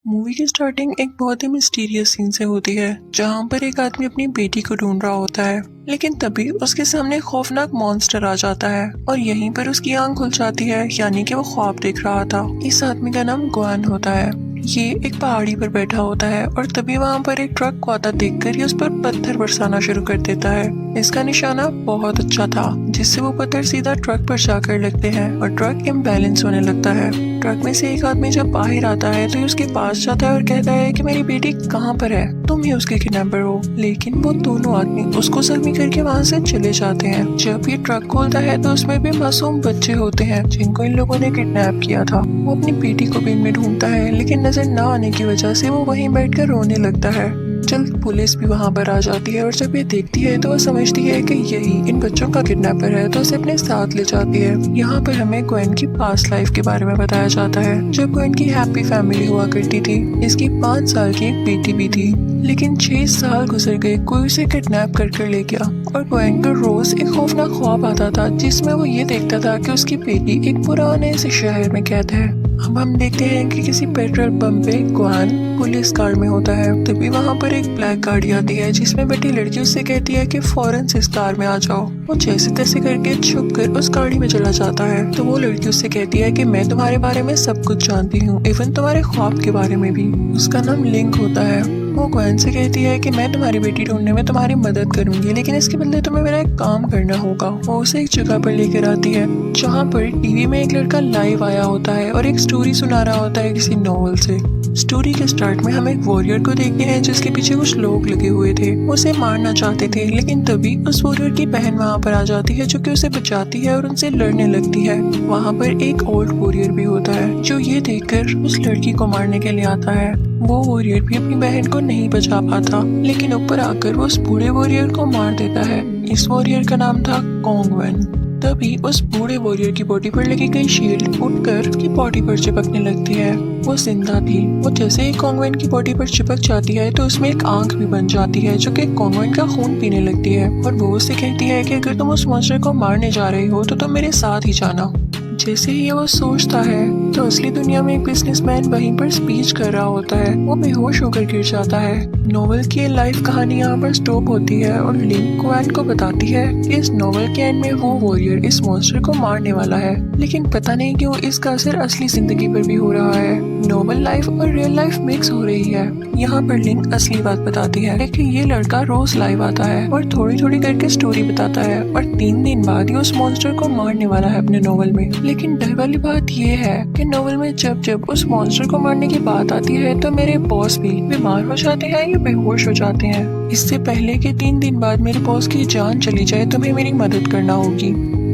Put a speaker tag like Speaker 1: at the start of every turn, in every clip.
Speaker 1: Movie की starting एक बहुत ही मिस्टीरियस सीन से होती है जहाँ पर एक आदमी अपनी बेटी को ढूंढ रहा होता है। लेकिन तभी उसके सामने एक खौफनाक मॉन्स्टर आ जाता है और यहीं पर उसकी आंख खुल जाती है, यानी कि वो ख्वाब देख रहा था। इस आदमी का नाम ग्वान होता है। ये एक पहाड़ी पर बैठा होता है और तभी वहाँ पर एक ट्रक को आता देखकर ये उस पर पत्थर बरसाना शुरू कर देता है। इसका निशाना बहुत अच्छा था, जिससे वो पत्थर सीधा ट्रक पर जाकर लगते हैं और ट्रक इम्बैलेंस होने लगता है। ट्रक में से एक आदमी जब बाहर आता है तो ये उसके पास जाता है और कहता है कि मेरी बेटी कहाँ पर है, तुम ही उसके किडनैपर हो। लेकिन वो दोनों आदमी उसको जख्मी करके वहाँ से चले जाते हैं। जब ये ट्रक खोलता है तो उसमें भी मासूम बच्चे होते हैं जिनको इन लोगों ने किडनैप किया था। वो अपनी बेटी को भी इनमें ढूंढता है, लेकिन नजर न आने की वजह से वो वहीं बैठकर रोने लगता है। जल्द पुलिस भी वहाँ पर आ जाती है और जब ये देखती है तो वो समझती है कि यही इन बच्चों का किडनैपर है, तो उसे अपने साथ ले जाती है। यहाँ पर हमें ग्वेन की पास्ट लाइफ के बारे में बताया जाता है। जब ग्वेन की हैप्पी फैमिली हुआ करती थी, इसकी 5 साल की एक बेटी भी थी। लेकिन 6 साल गुजर गए, कोई उसे किडनैप कर ले गया और ग्वेन को रोज एक खौफनाक ख्वाब आता था जिसमें वो ये देखता था कि उसकी बेटी एक पुराने से शहर में कैद है। अब हम देखते हैं कि किसी पेट्रोल पंप पे ग्वान पुलिस कार में होता है। तभी वहाँ पर एक ब्लैक गाड़ी आती है जिसमें बैठी लड़की उससे कहती है कि फौरन से इस कार में आ जाओ। वो जैसे तैसे करके छुप कर उस गाड़ी में चला जाता है। तो वो लड़की उससे कहती है कि मैं तुम्हारे बारे में सब कुछ जानती हूँ, इवन तुम्हारे ख्वाब के बारे में भी। उसका नाम लिंक होता है। वो ग्वेन से कहती है कि मैं तुम्हारी बेटी ढूंढने में तुम्हारी मदद करूंगी, लेकिन इसके बदले तुम्हें मेरा एक काम करना होगा। वो उसे एक जगह पर लेकर आती है जहाँ पर टीवी में एक लड़का लाइव आया होता है और एक स्टोरी सुना रहा होता है किसी नॉवल से। स्टोरी के स्टार्ट में हम एक वॉरियर को देखते हैं जिसके पीछे कुछ लोग लगे हुए थे। उसे मारना चाहते थे, लेकिन तभी उस वॉरियर की बहन वहाँ पर आ जाती है जो कि उसे बचाती है और उनसे लड़ने लगती है। वहाँ पर एक ओल्ड वॉरियर भी होता है जो ये देखकर उस लड़की को मारने के लिए आता है। वो वॉरियर भी अपनी बहन को नहीं बचा पाता, लेकिन ऊपर आकर वो उस बूढ़े वॉरियर को मार देता है। इस वॉरियर का नाम था कोंगवन। तभी उस बूढ़े वॉरियर की बॉडी पर लगी गई शील्ड उठकर उसकी बॉडी पर चिपकने लगती है। वो जिंदा थी। वो जैसे ही कोंगवन की बॉडी पर चिपक जाती है तो उसमें एक आंख भी बन जाती है जो कि कोंगवन का खून पीने लगती है और वो उससे कहती है कि अगर तुम उस मॉन्स्टर को मारने जा रही हो तो तुम मेरे साथ ही जाना। जैसे ही वो सोचता है तो असली दुनिया में एक बिजनेसमैन वहीं पर स्पीच कर रहा होता है। वो बेहोश होकर गिर जाता है। नॉवल की लाइफ कहानी यहाँ पर स्टॉप होती है और लिंक ग्वेन को बताती है कि इस नॉवल के एंड में वो वॉरियर इस मॉन्स्टर को मारने वाला है, लेकिन पता नहीं क्यों इसका असर असली जिंदगी पर भी हो रहा है। नॉवल लाइफ और रियल लाइफ मिक्स हो रही है। यहाँ पर लिंक असली बात बताती है कि ये लड़का रोज लाइव आता है और थोड़ी थोड़ी करके स्टोरी बताता है और 3 दिन बाद ही उस मॉन्स्टर को मारने वाला है अपने नॉवल में। लेकिन डर वाली बात ये है कि नॉवल में जब जब उस मॉन्स्टर को मारने की बात आती है तो मेरे बॉस भी बीमार हो जाते हैं या बेहोश हो जाते हैं। इससे पहले कि 3 दिन बाद मेरे बॉस की जान चली जाए तुम्हें मेरी मदद करना होगी।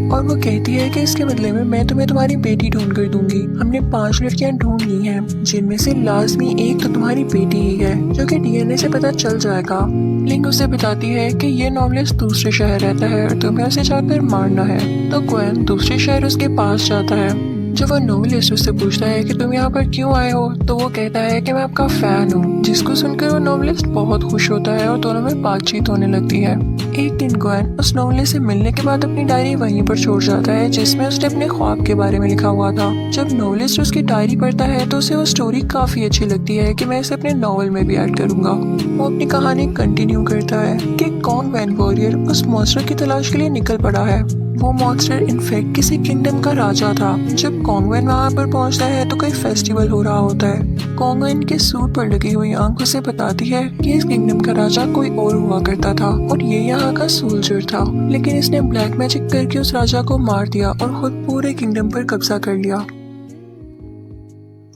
Speaker 1: और वो कहती है कि इसके बदले में मैं तुम्हें तुम्हारी बेटी ढूंढ कर दूंगी। हमने 5 लड़कियां ढूंढ ली हैं, जिनमें से लाजमी एक तो तुम्हारी बेटी ही है, जो कि डीएनए से पता चल जाएगा। लिंक उसे बताती है कि ये नॉवलिस्ट दूसरे शहर रहता है और तुम्हें उसे जाकर मारना है। तो ग्वेन दूसरे शहर उसके पास जाता है। जब वो नॉवलिस्ट उससे पूछता है कि तुम यहाँ पर क्यों आए हो, तो वो कहता है कि मैं आपका फैन हूँ, जिसको सुनकर वो नॉवलिस्ट बहुत खुश होता है और दोनों में बातचीत होने लगती है। एक दिन ग्वेन उस नॉवलिस्ट से मिलने के बाद अपनी डायरी वहीं पर छोड़ जाता है जिसमें उसने अपने ख्वाब के बारे में लिखा हुआ था। जब नॉवलिस्ट उसकी डायरी पढ़ता है तो उसे वो स्टोरी काफी अच्छी लगती है कि मैं इसे अपने नॉवल में भी ऐड करूंगा। वो अपनी कहानी कंटिन्यू करता है कि कोंगवन वॉरियर उस मॉन्स्टर की तलाश के लिए निकल पड़ा है। वो मॉन्स्टर इनफैक्ट किसी किंगडम का राजा था। जब कोंगवन वहाँ पर पहुँचता है तो कोई फेस्टिवल हो रहा होता है। कोंगवन के सूट पर लगी हुई आंख उसे बताती है कि इस किंगडम का राजा कोई और हुआ करता था और ये यहाँ का सोल्जर था, लेकिन इसने ब्लैक मैजिक करके उस राजा को मार दिया और खुद पूरे किंगडम पर कब्जा कर लिया।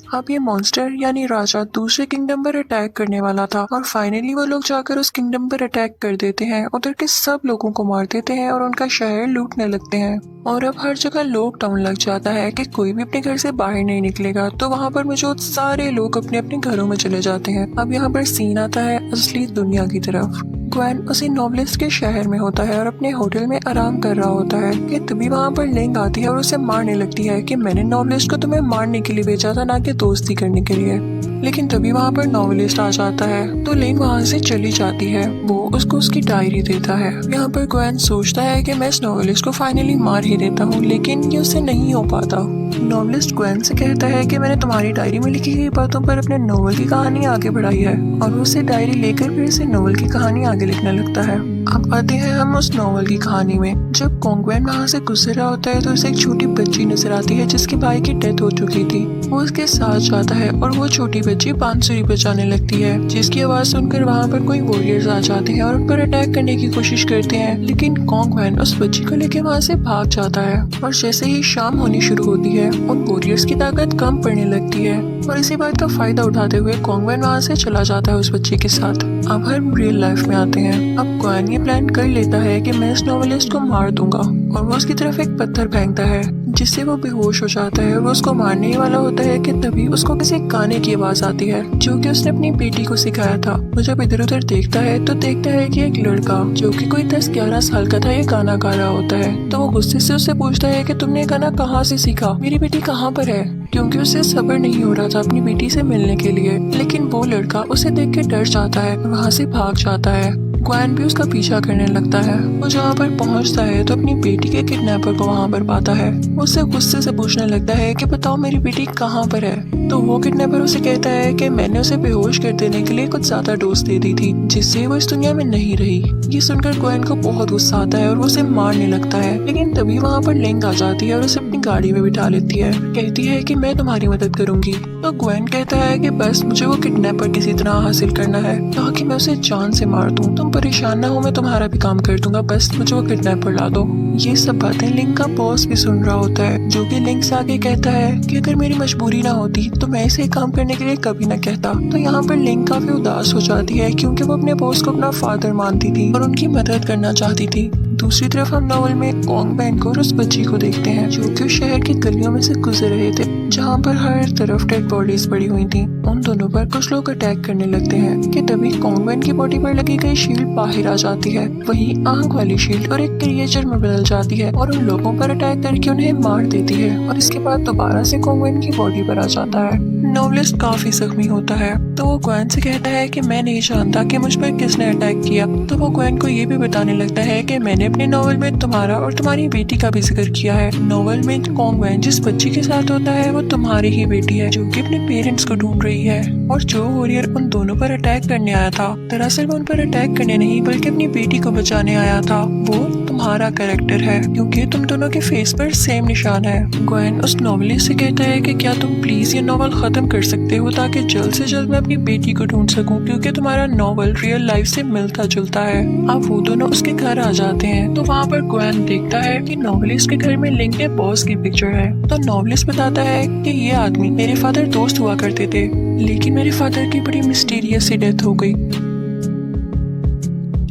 Speaker 1: अब ये मॉन्स्टर यानी राजा दूसरे किंगडम पर अटैक करने वाला था और फाइनली वो लोग जाकर उस किंगडम पर अटैक कर देते हैं। उधर के सब लोगों को मार देते हैं और उनका शहर लूटने लगते हैं और अब हर जगह लॉकडाउन लग जाता है कि कोई भी अपने घर से बाहर नहीं निकलेगा। तो वहाँ पर मौजूद सारे लोग अपने अपने घरों में चले जाते हैं। अब यहाँ पर सीन आता है असली दुनिया की तरफ। ग्वेन उसी नॉवलिस्ट के शहर में होता है और अपने होटल में आराम कर रहा होता है कि तभी वहाँ पर लिंक आती है और उसे मारने लगती है कि मैंने नॉवलिस्ट को तुम्हें मारने के लिए भेजा था, ना कि दोस्ती करने के लिए। लेकिन तभी वहाँ पर नॉवलिस्ट आ जाता है तो लिंक वहाँ से चली जाती है। वो उसको उसकी डायरी देता है। यहाँ पर ग्वेन सोचता है कि मैं इस नॉवलिस्ट को फाइनली मार ही ही देता हूँ, लेकिन ये उससे नहीं हो पाता। नॉवलिस्ट ग्वेन से कहता है कि मैंने तुम्हारी डायरी में लिखी गई बातों पर अपने नोवेल की कहानी आगे बढ़ाई है, और वो उसे डायरी लेकर फिर से नोवेल की कहानी आगे लिखने लगता है। अब आते हैं हम उस नोवेल की कहानी में। जब कॉन्गवेन वहाँ से गुजर रहा होता है तो उसे एक छोटी बच्ची नजर आती है जिसके भाई की डेथ हो चुकी थी। वो उसके साथ जाता है और वो छोटी बच्ची बांसुरी बजाने लगती है, जिसकी आवाज सुनकर वहाँ पर कोई वॉरियर्स आ जाते हैं और उन पर अटैक करने की कोशिश करते हैं, लेकिन कॉन्गवेन उस बच्ची को लेकर वहाँ से भाग जाता है। और जैसे ही शाम होनी शुरू होती है उन वॉरियर्स की ताकत कम पड़ने लगती है, और इसी बात का फायदा उठाते हुए कॉन्गवेन वहाँ से चला जाता है उस बच्ची के साथ। अब हम रियल लाइफ में आते हैं। अब ग्वेन ये प्लान कर लेता है कि मैं इस नॉवेलिस्ट को मार दूंगा, और वो उसकी तरफ एक पत्थर फेंकता है जिससे वो बेहोश हो जाता है, और वो उसको मारने ही वाला होता है कि तभी उसको किसी गाने की आवाज आती है जो कि उसने अपनी बेटी को सिखाया था। वो जब इधर उधर देखता है तो देखता है कि एक लड़का जो कि कोई 10-11 साल का था ये गाना गा रहा होता है। तो वो गुस्से से उससे पूछता है कि तुमने ये गाना कहाँ से सीखा, मेरी बेटी कहाँ पर है, क्योंकि उसे सब्र नहीं हो रहा था अपनी बेटी से मिलने के लिए। लेकिन वो लड़का उसे देख के डर जाता है और वहाँ से भाग जाता है। ग्वेन भी उसका पीछा करने लगता है। वो जहाँ पर पहुँचता है तो अपनी बेटी के किडनैपर को वहाँ पर पाता है। उससे गुस्से से पूछने लगता है कि बताओ मेरी बेटी कहाँ पर है। तो वो किडनैपर उसे कहता है कि मैंने उसे बेहोश कर देने के लिए कुछ ज्यादा डोज दे दी थी, जिससे वो इस दुनिया में नहीं रही। ये सुनकर ग्वेन को बहुत गुस्सा आता है और वो उसे मारने लगता है, लेकिन तभी वहाँ पर लिंक आ जाती है और उसे अपनी गाड़ी में बिठा लेती है। कहती है कि मैं तुम्हारी मदद करूंगी। तो ग्वेन कहता है कि बस मुझे वो किडनैपर किसी तरह हासिल करना है ताकि मैं उसे जान से मार दूं। तुम परेशान ना हो, मैं तुम्हारा भी काम कर दूंगा, बस मुझे वो किडनैपर ला दो। ये सब बातें लिंक का बॉस भी सुन रहा होता है, जो कि लिंक से आगे कहता है कि अगर मेरी मजबूरी ना होती तो मैं इसे काम करने के लिए कभी ना कहता। तो यहाँ पर लिंक काफी उदास हो जाती है क्योंकि वो अपने बॉस को अपना फादर मानती थी और उनकी मदद करना चाहती थी। दूसरी तरफ हम नॉवल में कॉन्गवेन को और उस बच्ची को देखते हैं जो कि शहर की गलियों में से गुजर रहे थे, जहाँ पर हर तरफ डेड बॉडीज पड़ी हुई थी। उन दोनों पर कुछ लोग अटैक करने लगते हैं कि तभी कॉन्गवेन की बॉडी पर लगी गई शील्ड बाहर आ जाती है। वही आंख वाली शील्ड और एक क्रिएचर में बदल जाती है और उन लोगों पर अटैक करके उन्हें मार देती है, और इसके बाद दोबारा से कॉन्गवेन की बॉडी पर आ जाता है। नॉवलिस्ट काफी जख्मी होता है तो वो ग्वेन से कहता है कि मैं नहीं जानता कि मुझ पर किसने अटैक किया। तो वो ग्वेन को ये भी बताने लगता है कि मैंने अपने नॉवल में तुम्हारा और तुम्हारी बेटी का भी जिक्र किया है। नॉवल में कॉन्गवेन जिस बच्ची के साथ होता है वो तुम्हारी ही बेटी है जो कि अपने पेरेंट्स को ढूंढ रही है, और जो वॉरियर उन दोनों पर अटैक करने आया था दरअसल वो उन पर अटैक करने नहीं बल्कि अपनी बेटी को बचाने आया था। वो तुम्हारा कैरेक्टर है क्योंकि तुम दोनों के फेस पर सेम निशान है। ग्वेन उस नॉवलिस्ट से कहता है कि क्या तुम प्लीज ये नॉवल खत्म कर सकते हो ताकि जल्द से जल्द मैं अपनी बेटी को ढूंढ सकूं, क्योंकि तुम्हारा नॉवल रियल लाइफ से मिलता जुलता है। अब वो दोनों उसके घर आ जाते हैं तो वहाँ पर ग्वेन देखता है कि नॉवलिस्ट के घर में लिंक के बॉस की पिक्चर है। तो नॉवलिस्ट बताता है कि ये आदमी मेरे फादर दोस्त हुआ करते थे, लेकिन मेरे फादर की बड़ी मिस्टीरियस सी डेथ हो गई।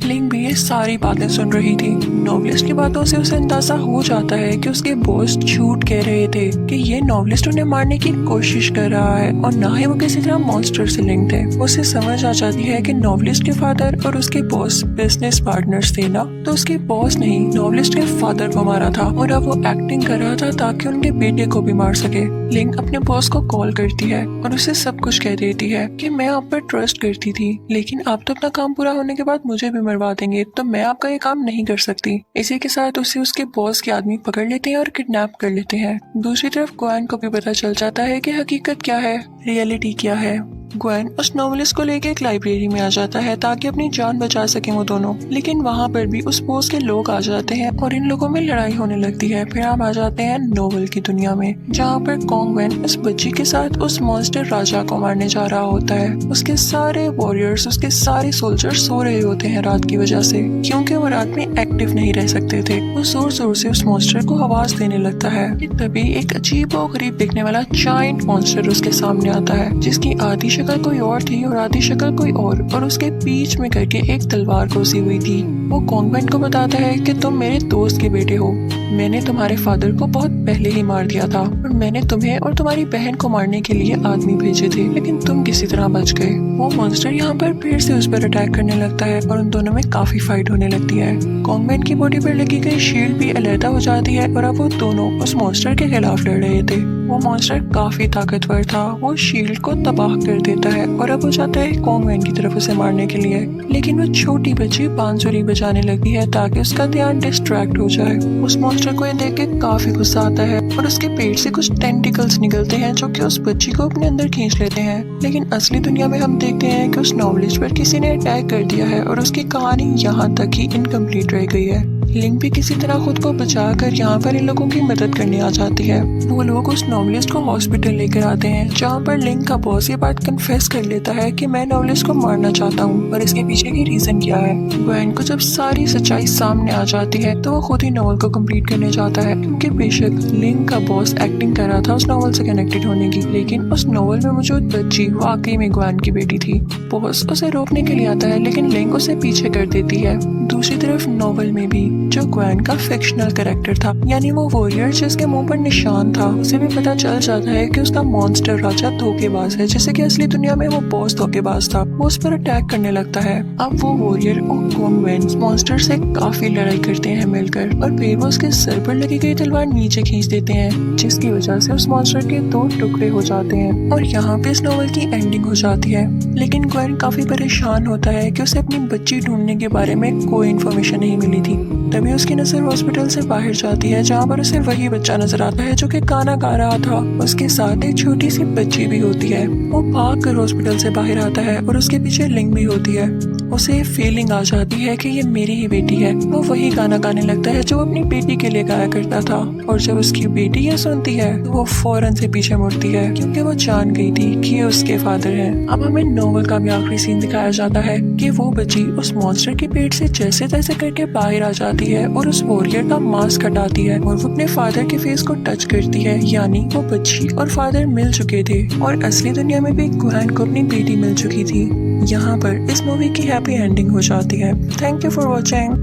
Speaker 1: लिंक भी ये सारी बातें सुन रही थी। नॉवलिस्ट की बातों से उसे अंदाजा हो जाता है कि उसके बॉस झूठ कह रहे थे कि ये नॉवलिस्ट उन्हें मारने की कोशिश कर रहा है और ना ही वो किसी तरह मॉन्स्टर से लिंक थे। उसे समझ आ जाती है कि नॉवलिस्ट के फादर और उसके बॉस बिजनेस पार्टनर्स थे ना, तो उसके बॉस ने ही नॉवलिस्ट के फादर को मारा था और अब वो एक्टिंग कर रहा था ताकि उनके बेटे को भी मार सके। लिंक अपने बॉस को कॉल करती है और उसे सब कुछ कह देती है कि मैं आप पर ट्रस्ट करती थी, लेकिन आप तो अपना काम पूरा होने के बाद मुझे भी मरवा देंगे, तो मैं आपका ये काम नहीं कर सकती। इसी के साथ उसे उसके बॉस के आदमी पकड़ लेते हैं और किडनैप कर लेते हैं। दूसरी तरफ ग्वेन को भी पता चल जाता है कि हकीकत क्या है, रियलिटी क्या है। ग्वेन उस नॉवलिस्ट को लेके एक लाइब्रेरी में आ जाता है ताकि अपनी जान बचा सके वो दोनों, लेकिन वहाँ पर भी उस पोस्ट के लोग आ जाते हैं और इन लोगों में लड़ाई होने लगती है। फिर हम आ जाते हैं नोवेल की दुनिया में, जहाँ पर कॉन्गवेन उस बच्ची के साथ उस मॉन्स्टर राजा को मारने जा रहा होता है। उसके सारे वॉरियर्स, उसके सारे सोल्जर्स सो रहे होते हैं रात की वजह से, क्योंकि वो रात में एक्टिव नहीं रह सकते थे। वो जोर जोर से उस मॉन्स्टर को आवाज देने लगता है। तभी एक अजीब और गरीब दिखने वाला जायंट मॉन्स्टर उसके सामने आता है, जिसकी आधी शक्ल कोई और थी और आधी शक्ल कोई और उसके बीच में करके एक तलवार घुसी हुई थी। वो कॉन्गवेन को बताता है कि तुम मेरे दोस्त के बेटे हो, मैंने तुम्हारे फादर को बहुत पहले ही मार दिया था और मैंने तुम्हें और तुम्हारी बहन को मारने के लिए आदमी भेजे थे, लेकिन तुम किसी तरह बच गए। वो मॉन्स्टर यहाँ पर फिर से उस पर अटैक करने लगता है और उन दोनों में काफी फाइट होने लगती है। कॉन्गवेन की बॉडी पर लगी गई शील्ड भी अलहदा हो जाती है और अब वो दोनों उस मॉन्स्टर के खिलाफ लड़ रहे थे। वो मॉन्स्टर काफी ताकतवर था। वो शील्ड को तबाह कर देता है और अब वो जाता है कॉन्ग वैन की तरफ उसे मारने के लिए, लेकिन वो छोटी बच्ची बांसुरी बजाने लगती है ताकि उसका ध्यान डिस्ट्रैक्ट हो जाए। उस मॉन्स्टर को ये देख के काफी गुस्सा आता है और उसके पेट से कुछ टेंटिकल्स निकलते हैं जो कि उस बच्ची को अपने अंदर खींच लेते हैं। लेकिन असली दुनिया में हम देखते हैं कि उस नॉवलिस्ट पर किसी ने अटैक कर दिया है और उसकी कहानी यहाँ तक ही इनकम्प्लीट रह गई है। लिंक भी किसी तरह खुद को बचाकर यहाँ पर इन लोगों की मदद करने आ जाती है। वो लोग उस नॉवलिस्ट को हॉस्पिटल लेकर आते हैं जहाँ पर लिंक का बॉस ये बात कन्फेस कर लेता है कि मैं नॉवलिस्ट को मारना चाहता हूँ और इसके पीछे की रीजन क्या है। ग्वेन को जब सारी सच्चाई सामने आ जाती है तो वो खुद ही नॉवल को कंप्लीट करने जाता है, क्योंकि बेशक लिंक का बॉस एक्टिंग कर रहा था उस नॉवल से कनेक्टेड होने की, लेकिन उस नॉवल में मौजूद बच्ची वाकई में ग्वेन की बेटी थी। बॉस उसे रोकने के लिए आता है लेकिन लिंक उसे पीछे कर देती है। दूसरी तरफ नॉवल में भी जो ग्वेन का फिक्शनल कैरेक्टर था, यानी वो वॉरियर जिसके मुंह पर निशान था, उसे भी पता चल जाता है कि उसका मॉन्स्टर राजा धोखेबाज है, जैसे कि असली दुनिया में वो बॉस धोखेबाज था। वो उस पर अटैक करने लगता है। अब वो वॉरियर और कॉन्ग वैन मॉन्स्टर से काफी लड़ाई करते हैं मिलकर और फिर वो उसके सर पर लगी गई तलवार नीचे खींच देते हैं, जिसकी वजह से उस मॉन्स्टर के 2 टुकड़े हो जाते हैं और यहाँ पे इस नॉवल की एंडिंग हो जाती है। लेकिन ग्वेन काफी परेशान होता है कि उसे अपनी बच्ची ढूंढने के बारे में कोई इन्फॉर्मेशन नहीं मिली थी। तभी उसकी नजर हॉस्पिटल से बाहर जाती है जहाँ पर उसे वही बच्चा नजर आता है जो कि गाना गा रहा था। उसके साथ एक छोटी सी बच्ची भी होती है। वो भाग कर हॉस्पिटल से बाहर आता है और उसके पीछे लिंक भी होती है। उसे फीलिंग आ जाती है कि ये मेरी ही बेटी है। वो वही गाना गाने लगता है जो अपनी बेटी के लिए गाया करता था और जब उसकी बेटी ये सुनती है तो वो फौरन से पीछे मुड़ती है, क्योंकि वो जान गई थी कि ये उसके फादर हैं। अब हमें नॉवल का भी आखिरी सीन दिखाया जाता है कि वो बच्ची उस मॉन्स्टर के पेट से जैसे तैसे करके बाहर आ जाती है और उस वॉरियर का मास्क हटाती है और वो अपने फादर के फेस को टच करती है, यानी वो बच्ची और फादर मिल चुके थे और असली दुनिया में भी ग्वेन को अपनी बेटी मिल चुकी थी। यहाँ पर इस मूवी की हैप्पी एंडिंग हो जाती है। Thank you for watching.